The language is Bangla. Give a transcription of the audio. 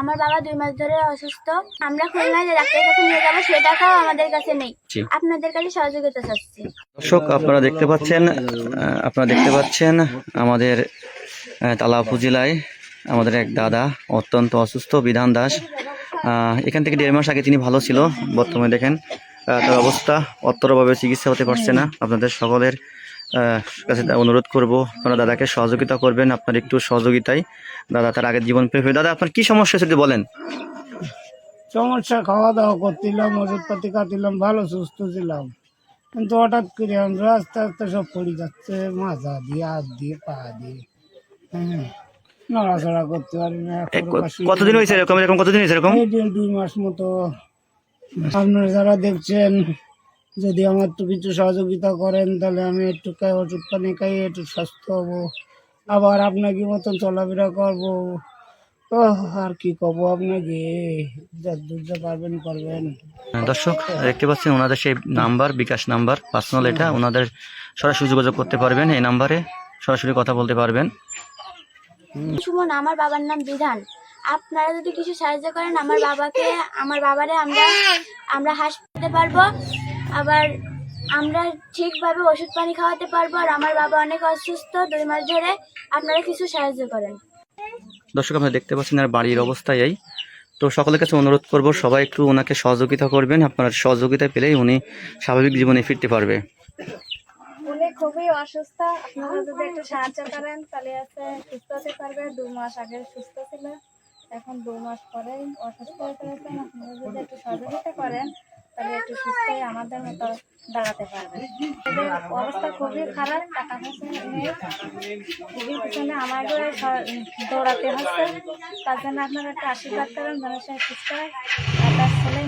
আমার বাবা 2 মাস ধরে অসুস্থ। আমরা খুলনায় যে ডাক্তারের কাছে নিয়ে যাবো সে টাকাও আমাদের কাছে নেই। জি। আপনাদের কাছে সহযোগিতা চাচ্ছি। দর্শক আপনারা দেখতে পাচ্ছেন আমাদের তালা উপজেলায় আমাদের এক দাদা অত্যন্ত অসুস্থ, বিধান দাস। এখান থেকে 1.5 মাস আগে তিনি ভালো ছিল, বর্তমানে দেখেন তার অবস্থা অত্তরভাবে চিকিৎসা হতে পারছে না। আপনাদের সকলের কাছে অনুরোধ করব, আপনারা দাদাকে সহযোগিতা করবেন। আপনার একটু সহযোগিতায় দাদা তার আগের জীবন ফিরে। দাদা আপনার কি সমস্যা যদি বলেন। সমস্যা, খাওয়া দাওয়া করছিলাম, ওষুধপাতি খাচ্ছিলাম, ভালো সুস্থ ছিলাম, কিন্তু হঠাৎ করে আমরা আস্তে আস্তে সব পড়ে যাচ্ছে, মাথা দিয়ে, হাত দিয়ে, পা দিয়ে, হ্যাঁ, নড়াচড়া করতে পারি না। কতদিন হয়েছে এরকম? কতদিন হয়েছে এরকম? এই 2 মাস মতো। আপনারা যারা দেখছেন, যদি আমার একটু কিছু সহযোগিতা করেন তাহলে আমি একটু ওষুধ পানি খাই, একটু সুস্থ হবো, আবার আপনাকে মতন চলাফেরা করবো। ও আর কি কব আপনাকে, যা পারবেন করবেন। দর্শক দেখতে পাচ্ছেন ওনাদের সেই নাম্বার, বিকাশ নাম্বার পার্সোনাল, এটা ওনাদের সরাসরি যোগাযোগ করতে পারবেন। এই নাম্বারে সরাসরি কথা বলতে পারবেন। সুমন, আমার বাবার নাম বিধান। আপনারা যদি কিছু সাহায্য করেন আমার বাবারে আমরা হাসপাতালে পারবো, আবার আমরা ঠিকভাবে ওষুধ পানি খাওয়াতে পারবো। আর আমার বাবা অনেক অসুস্থ 2 মাস ধরে, আপনারা কিছু সাহায্য করেন। দর্শক আপনারা দেখতে পাচ্ছেন আর বাড়ির অবস্থা এই। তো সকলের কাছে অনুরোধ করব, সবাই একটু ওনাকে সহযোগিতা করবেন। আপনার সহযোগিতা পেলেই উনি স্বাভাবিক জীবনে ফিরতে পারবে। উনি খুবই অসুস্থ, আপনারা যদি একটু সাহায্য করেন তাহলে সুস্থ হতে পারবে। 2 মাস আগে সুস্থ ছিল, এখন 2 মাস পরেই অসুস্থ হয়ে পড়েছেন। আপনারা যদি একটু সহযোগিতা করেন তাহলে একটু সুস্থ হয়ে আমাদের মতো দাঁড়াতে পারবে। এদের অবস্থা খুবই খারাপ, টাকা পয়সা নেই, খুবই পিছনে আমাদের দৌড়াতে হচ্ছে। তার জন্য আপনারা একটু আশীর্বাদ করেন যেন সে সুস্থ হয় আর তার ছেলে